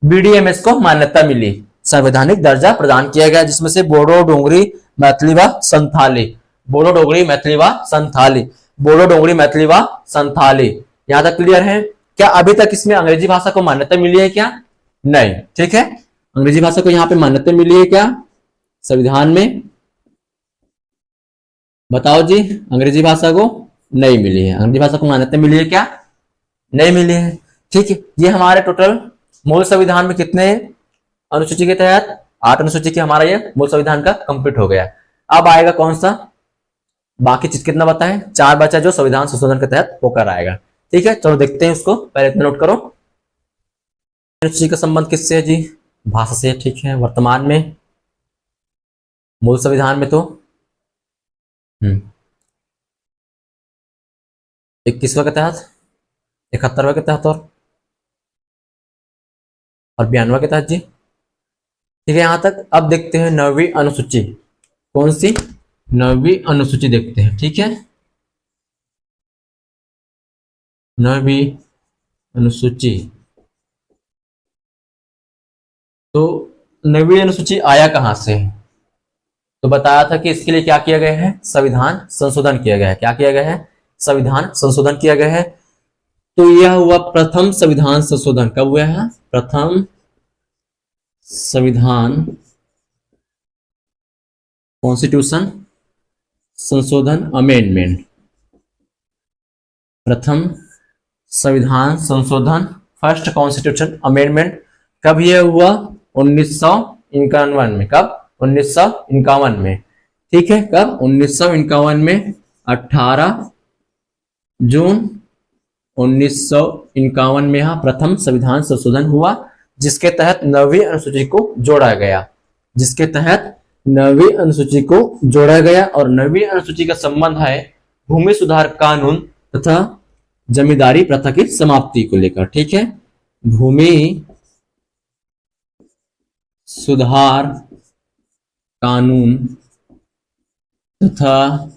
बीडीएमएस को मान्यता मिली, संवैधानिक दर्जा प्रदान किया गया, जिसमें से बोडो, डोंगरी, मैथिली व संथाली। बोडो, डोगरी, मैथिली व संथाली। बोडो, डोगरी, मैथिली व संथाली। यहां तक क्लियर है? क्या अभी तक इसमें अंग्रेजी भाषा को मान्यता मिली है क्या? नहीं। ठीक है, अंग्रेजी भाषा को यहां पे मान्यता मिली है क्या संविधान में? बताओ जी। अंग्रेजी भाषा को नहीं मिली है। अंग्रेजी भाषा को मान्यता मिली है क्या? नहीं मिली है। ठीक है, ये हमारे टोटल मूल संविधान में कितने अनुसूची के तहत? 8 अनुसूची की हमारा ये मूल संविधान का कंप्लीट हो गया। अब आएगा कौन सा? बाकी चीज कितना बताएं? 4 बचा जो संविधान संशोधन के तहत होकर आएगा। ठीक है, चलो देखते हैं उसको। पहले इतना नोट करो। अनुसूची का संबंध किससे है जी? भाषा से। ठीक है, वर्तमान में मूल संविधान में तो 21वां के तहत, 71वां के तहत और 92वां के तहत जी। ठीक है, यहां तक। अब देखते हैं 9वीं अनुसूची। कौन सी? 9वीं अनुसूची देखते हैं। ठीक है, 9वीं अनुसूची। तो 9वीं अनुसूची आया कहां से? तो बताया था कि इसके लिए क्या किया गया है? संविधान संशोधन किया गया है। क्या किया गया है? संविधान संशोधन किया गया है। तो यह हुआ प्रथम संविधान संशोधन। कब हुआ है? प्रथम संविधान कॉन्स्टिट्यूशन संशोधन अमेंडमेंट। प्रथम संविधान संशोधन, फर्स्ट कॉन्स्टिट्यूशन अमेंडमेंट। कब यह हुआ? 1951 में। कब? 1951 में। ठीक है, कब? 1951 में। 18 जून 1951 में यहां प्रथम संविधान संशोधन हुआ, जिसके तहत 9वीं अनुसूची को जोड़ा गया। जिसके तहत 9वीं अनुसूची को जोड़ा गया। और 9वीं अनुसूची का संबंध है भूमि सुधार कानून तथा जमींदारी प्रथा की समाप्ति को लेकर। ठीक है, भूमि सुधार कानून तथा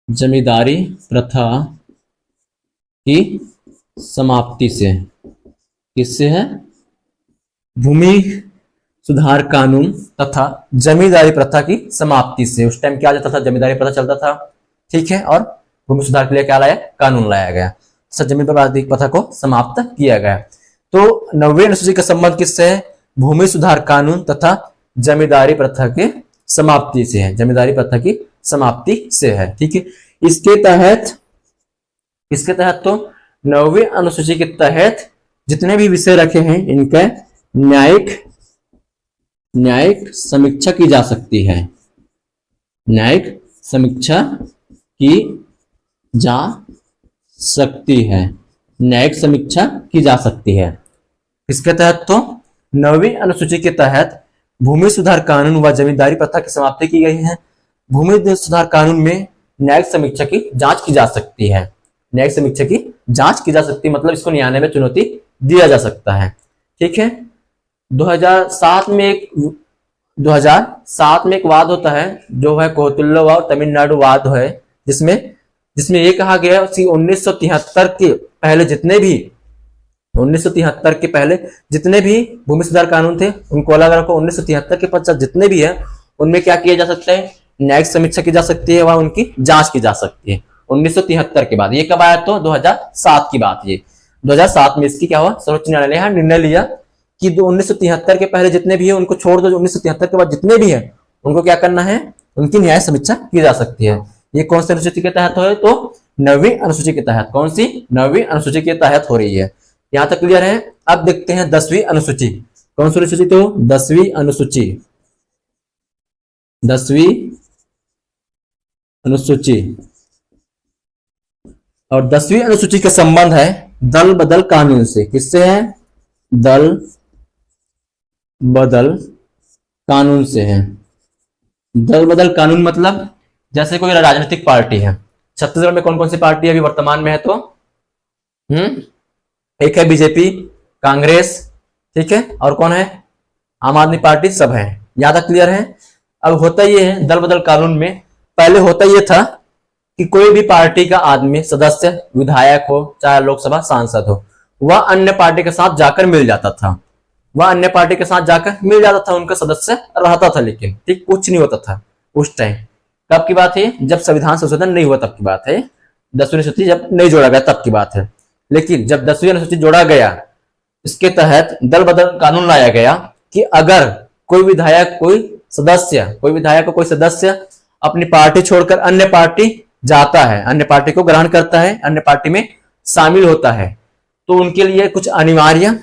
जमींदारी प्रथा की समाप्ति से। किससे है? भूमि सुधार कानून तथा जमींदारी प्रथा की समाप्ति से। उस टाइम क्या जाता था? जमींदारी प्रथा चलता था। ठीक है, और भूमि सुधार के लिए क्या लाया? कानून लाया गया। जमींदारी प्रथा को समाप्त किया गया। तो 9वीं अनुसूची का संबंध किससे है? भूमि सुधार कानून तथा जमींदारी प्रथा के समाप्ति से है। जमींदारी प्रथा की समाप्ति से है। ठीक है, इसके तहत तो 9वीं अनुसूची के तहत जितने भी विषय रखे हैं, इनका न्यायिक समीक्षा की जा सकती है। न्यायिक समीक्षा की जा सकती है। न्यायिक समीक्षा की जा सकती है। इसके तहत तो 9वीं अनुसूची के तहत भूमि सुधार कानून व जमींदारी प्रथा की समाप्ति की गई है। भूमि सुधार कानून में न्यायिक समीक्षा की जांच की जा सकती है। न्यायिक समीक्षा की जांच की जा सकती है, मतलब इसको न्यायालय में चुनौती दिया जा सकता है। ठीक है, 2007 में एक वाद होता है, जो है कोहतुल्लो और तमिलनाडु वाद है, जिसमें ये कहा गया कि 1973 के पहले जितने भी भूमि सुधार कानून थे, उनको अलग रखो। 1973 के पश्चात जितने भी है, उनमें क्या किया जा सकता है? न्यायिक समीक्षा की जा सकती है व उनकी जांच की जा सकती है। 1973 के बाद। ये कब आया? तो 2007 की बात। ये 2007 में इसकी क्या हुआ? सर्वोच्च न्यायालय ने निर्णय लिया कि 1973 के पहले जितने भी है उनको छोड़ दो। 1973 के बाद जितने भी है उनको क्या करना है? उनकी न्याय समीक्षा की जा सकती है। ये कौन सी अनुसूची के तहत हो, तो 9वीं अनुसूची के तहत। कौन सी? 9वीं अनुसूची के तहत हो रही है। यहां तक क्लियर है। अब देखते हैं 10वीं अनुसूची। कौन सी अनुसूची? तो 10वीं अनुसूची। 10वीं अनुसूची। और 10वीं अनुसूची का संबंध है दल बदल कानून से। किससे है? दल बदल कानून से है। दल बदल कानून मतलब जैसे कोई राजनीतिक पार्टी है, छत्तीसगढ़ में कौन कौन सी पार्टी अभी वर्तमान में है? तो एक है बीजेपी, कांग्रेस, ठीक है, और कौन है? आम आदमी पार्टी, सब है। यहां तक क्लियर है। अब होता ये है दल बदल कानून में, पहले होता ये था कि कोई भी पार्टी का आदमी, सदस्य, विधायक हो चाहे लोकसभा सांसद हो, वह अन्य पार्टी के साथ जाकर मिल जाता था। वह अन्य पार्टी के साथ जाकर मिल जाता था, उनका सदस्य रहता था, लेकिन ठीक कुछ नहीं होता था उस टाइम। कब की बात है? जब संविधान संशोधन नहीं हुआ तब की बात है। 10वीं अनुसूची जब नहीं जोड़ा गया तब की बात है। लेकिन जब 10वीं अनुसूची जोड़ा गया, इसके तहत दल बदल कानून लाया गया कि अगर कोई विधायक, कोई विधायक, कोई सदस्य अपनी पार्टी छोड़कर अन्य पार्टी जाता है, अन्य पार्टी को ग्रहण करता है, अन्य पार्टी में शामिल होता है, तो उनके लिए कुछ अनिवार्य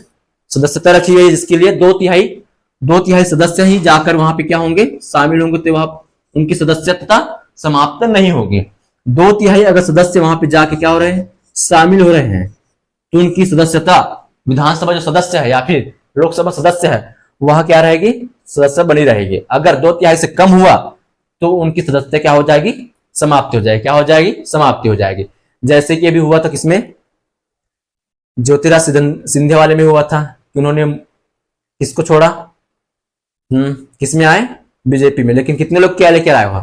सदस्यता रखी गई है, जिसके लिए दो तिहाई सदस्य ही जाकर वहां पे क्या होंगे? शामिल होंगे। तो वहां उनकी सदस्यता समाप्त नहीं होगी। 2/3 अगर सदस्य वहां पे जाके क्या हो रहे हैं? शामिल हो रहे हैं, तो उनकी सदस्यता, विधानसभा जो सदस्य है या फिर लोकसभा सदस्य है, वह क्या रहेगी? सदस्य बनी रहेगी। अगर 2/3 से कम हुआ तो उनकी सदस्यता क्या हो जाएगी? समाप्ति हो जाएगी। क्या हो जाएगी? समाप्ति हो जाएगी। जैसे कि अभी हुआ था किसमें? ज्योतिरादित्य सिंधिया वाले में हुआ था कि उन्होंने किसको छोड़ा? किसमें आए? बीजेपी में। लेकिन कितने लोग क्या लेकर आए? वहां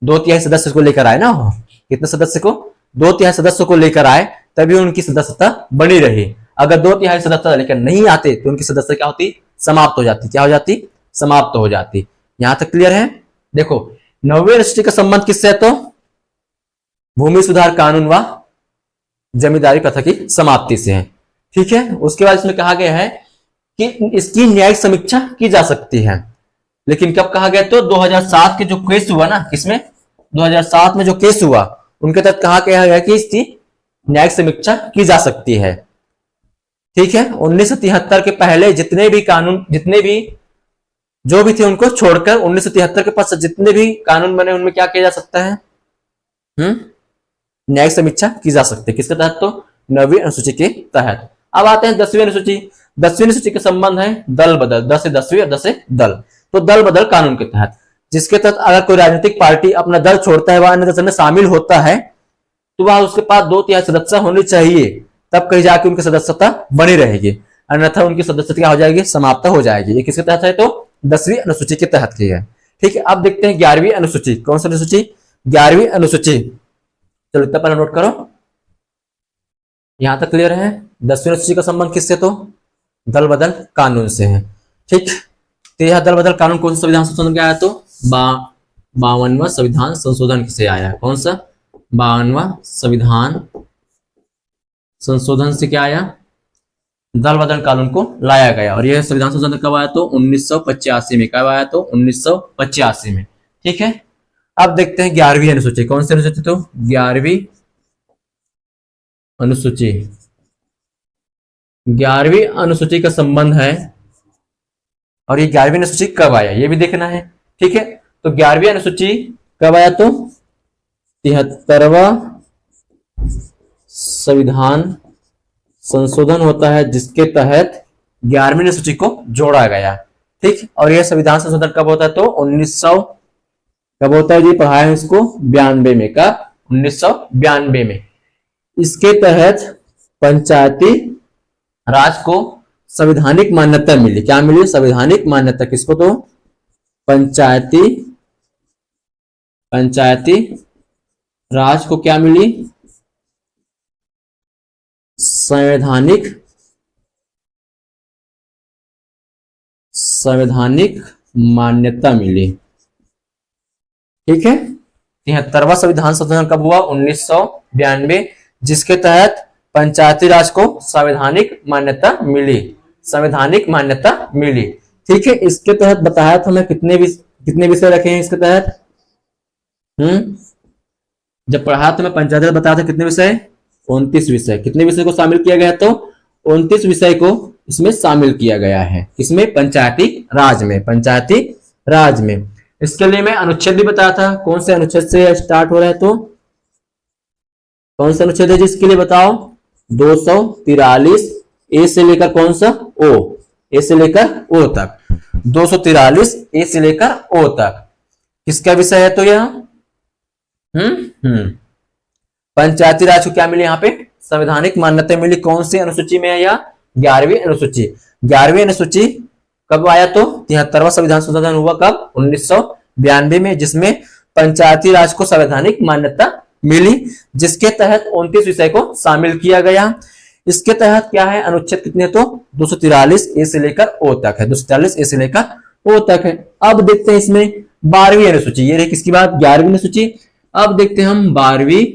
2/3 सदस्य को लेकर आए ना। वहां कितने सदस्य को? 2/3 सदस्य को लेकर आए, तभी उनकी सदस्यता बनी रही। अगर 2/3 सदस्य लेकर नहीं आते तो उनकी सदस्यता क्या होती? समाप्त हो जाती। क्या हो जाती? समाप्त हो जाती। यहां तक क्लियर है। देखो 9वीं अनुसूची का संबंध किससे है? तो भूमि सुधार कानून व जमींदारी प्रथा की समाप्ति से है। ठीक है। उसके बाद इसमें कहा गया है कि इसकी न्यायिक समीक्षा की जा सकती है। लेकिन कब कहा गया? तो 2007 के जो केस हुआ ना, किसमें? 2007 में जो केस हुआ, उनके तहत कहा गया कि इसकी न्यायिक समीक्षा की जा सकती है। ठीक है। 1973 के पहले जितने भी कानून, जो भी थे, उनको छोड़कर 1973 के पश्चात जितने भी कानून बने, उनमें क्या किया जा सकता है? न्यायिक समीक्षा की जा सकती है। किसके तहत? तो 9वीं अनुसूची के तहत। अब आते हैं 10वीं अनुसूची। 10वीं अनुसूची का संबंध है दल बदल, 10 से 10वीं और 10 से दल। तो दल बदल कानून के तहत, जिसके तहत अगर कोई राजनीतिक पार्टी अपना दल छोड़ता है, वह अन्य दल में शामिल होता है, तो वह उसके पास 2/3 सदस्य होने चाहिए, तब कहीं जाके उनकी सदस्यता बनी रहेगी। अन्यथा उनकी सदस्यता क्या हो जाएगी? समाप्त हो जाएगी। ये किसके तहत है? तो 10वीं अनुसूची के तहत की है। ठीक है। अब देखते हैं 11वीं अनुसूची। कौन सी अनुसूची? 11वीं अनुसूची। चलो इतना पहले नोट करो। यहां तक क्लियर है। 10वीं अनुसूची का संबंध किससे? तो दल बदल कानून से है। ठीक। तो यह दल बदल कानून कौन सा संविधान संशोधन क्या आया? तो 52वां संविधान संशोधन से आया है। कौन सा? 52वां संविधान संशोधन से क्या आया? दल बदल कानून को लाया गया। और यह संविधान संशोधन कब आया? तो 1985 में। कब आया? तो 1985 में। ठीक है। अब देखते हैं 11वीं अनुसूची। कौन सी अनुसूची? तो 11वीं अनुसूची। 11वीं अनुसूची का संबंध है, और ये 11वीं अनुसूची कब आया ये भी देखना है। ठीक है। तो 11वीं अनुसूची कब आया? तो 73वां संविधान संशोधन होता है, जिसके तहत 11वीं अनुसूची को जोड़ा गया। ठीक। और यह संविधान संशोधन कब होता है? तो 1900 कब होता है जी? पढ़ाया है इसको 92 में। कब? 1992 में। इसके तहत पंचायती राज को संवैधानिक मान्यता मिली। क्या मिली? संवैधानिक मान्यता। किसको? तो पंचायती राज को क्या मिली? संवैधानिक मान्यता मिली। ठीक है। 73वां संविधान संशोधन कब हुआ? 1992, जिसके तहत पंचायती राज को संवैधानिक मान्यता मिली। संवैधानिक मान्यता मिली। ठीक है। इसके तहत बताया था मैं कितने विषय रखे हैं इसके तहत? जब पढ़ा तो मैं पंचायती राज बताया था कितने विषय, 29 विषय। कितने विषय को शामिल किया गया, तो 29 विषय को इसमें शामिल किया गया है। इसमें पंचायती राज में, पंचायती राज में। इसके लिए मैं अनुच्छेद भी बताया था, कौन से अनुच्छेद से स्टार्ट हो रहा है, तो कौन सा अनुच्छेद है जिसके लिए बताओ, 243 ए से लेकर कौन सा, ओ, ए से लेकर ओ तक, 243 ए से लेकर ओ तक किसका विषय है, तो यह पंचायती राज को क्या मिली, यहाँ पे संवैधानिक मान्यता मिली। कौन सी अनुसूची में है यह, 11वीं अनुसूची। 11वीं अनुसूची कब आया, तो 73वां संविधान संशोधन हुआ कब, 1992 में, जिसमें पंचायती राज को संवैधानिक मान्यता मिली, जिसके तहत 29 विषय को शामिल किया गया। इसके तहत क्या है, अनुच्छेद कितने, तो 243 ए से लेकर ओ तक है, 243 ए से लेकर ओ तक है। अब देखते हैं इसमें 12वीं अनुसूची, ये रही किसकी बात, 11वीं अनुसूची। अब देखते हैं हम 12वीं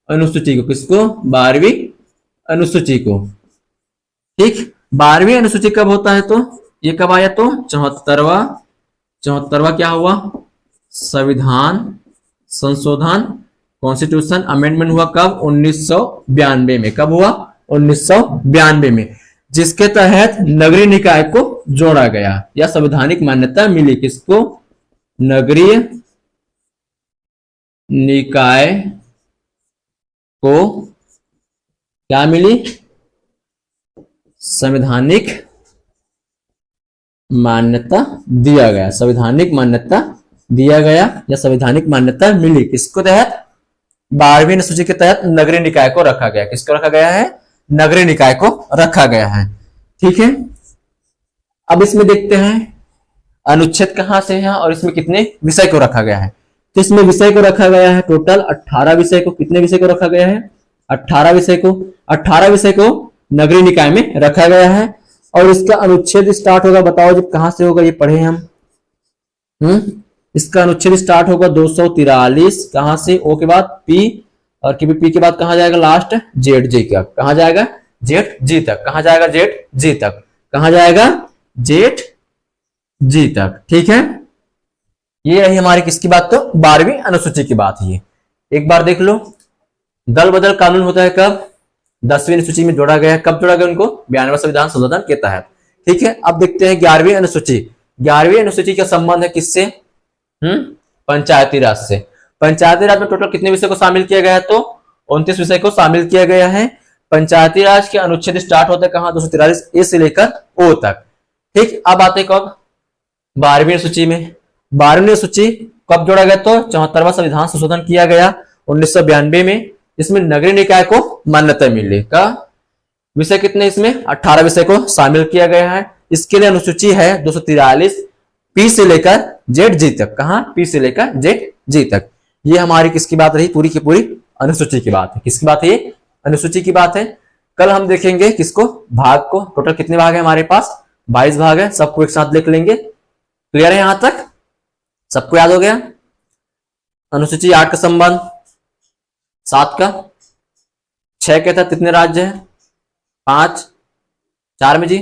अनुसूची को, किसको, 12वीं अनुसूची को। ठीक, 12वीं अनुसूची कब होता है, तो ये कब आया, तो 74वां क्या हुआ, संविधान संशोधन, कॉन्स्टिट्यूशन अमेंडमेंट हुआ कब, 1992 में। कब हुआ, 1992 में, जिसके तहत नगरीय निकाय को जोड़ा गया या संवैधानिक मान्यता मिली। किसको, नगरीय निकाय को क्या मिली, संवैधानिक मान्यता दिया गया, संवैधानिक मान्यता दिया गया या संवैधानिक मान्यता मिली। किसको तहत, 12वीं अनुसूची के तहत नगरीय निकाय को रखा गया। किसको रखा गया है, नगरीय निकाय को रखा गया है। ठीक है, अब इसमें देखते हैं अनुच्छेद कहां से है और इसमें कितने विषय को रखा गया है। तो इसमें विषय को रखा गया है टोटल 18 विषय को। कितने विषय को रखा गया है, 18 विषय को। 18 विषय को नगरीय निकाय में रखा गया है। और इसका अनुच्छेद स्टार्ट होगा, बताओ जब कहां से होगा, ये पढ़े हम। इसका अनुच्छेद स्टार्ट होगा 243, कहां से, ओ के बाद पी, और पी के बाद कहां जाएगा, लास्ट जेड जी का, कहां जाएगा, जेड जी तक। कहां जाएगा, जेड जी तक। कहां जाएगा, जेड जी तक। ठीक है, ये रही हमारी किसकी बात, तो 12वीं अनुसूची की बात है। एक बार देख लो, दल बदल कानून होता है कब, 10वीं अनुसूची में जोड़ा गया है। कब जोड़ा गया उनको, 92वां संविधान संशोधन के तहत। ठीक है, अब देखते हैं 11वीं अनुसूची। 11वीं अनुसूची का संबंध है किससे, पंचायती राज से। पंचायती राज में टोटल कितने विषय को शामिल किया गया है, तो 29 विषय को शामिल किया गया है। पंचायती राज के अनुच्छेद स्टार्ट होते हैं कहां, 243 ए से लेकर ओ तक। ठीक, अब आते कब, 12वीं अनुसूची में। 12वीं अनुसूची कब जोड़ा गया, तो 74वां संविधान संशोधन किया गया 1992 में, जिसमें नगरीय निकाय को मान्यता मिली। का विषय कितने, इसमें 18 विषय को शामिल किया गया है। इसके लिए अनुसूची है 243 पी से लेकर जेड जी तक। कहां, पी से लेकर जेड जी तक। ये हमारी किसकी बात रही, पूरी की पूरी अनुसूची की बात है। किसकी बात है, ये अनुसूची की बात है। कल हम देखेंगे किसको, भाग को। टोटल कितने भाग है हमारे पास, 22 भाग है। सबको एक साथ लिख लेंगे। क्लियर है यहां तक, सबको याद हो गया। अनुसूची 8 का संबंध, 7 का, 6 के तहत कितने राज्य है, 5, 4 में जी,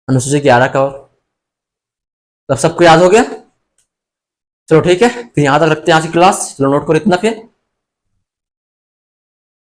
अनुसूची 11 का। और तब सबको याद हो गया। चलो ठीक है, फिर यहां तक रखते हैं आज की क्लास। चलो नोट करो इतना फिर।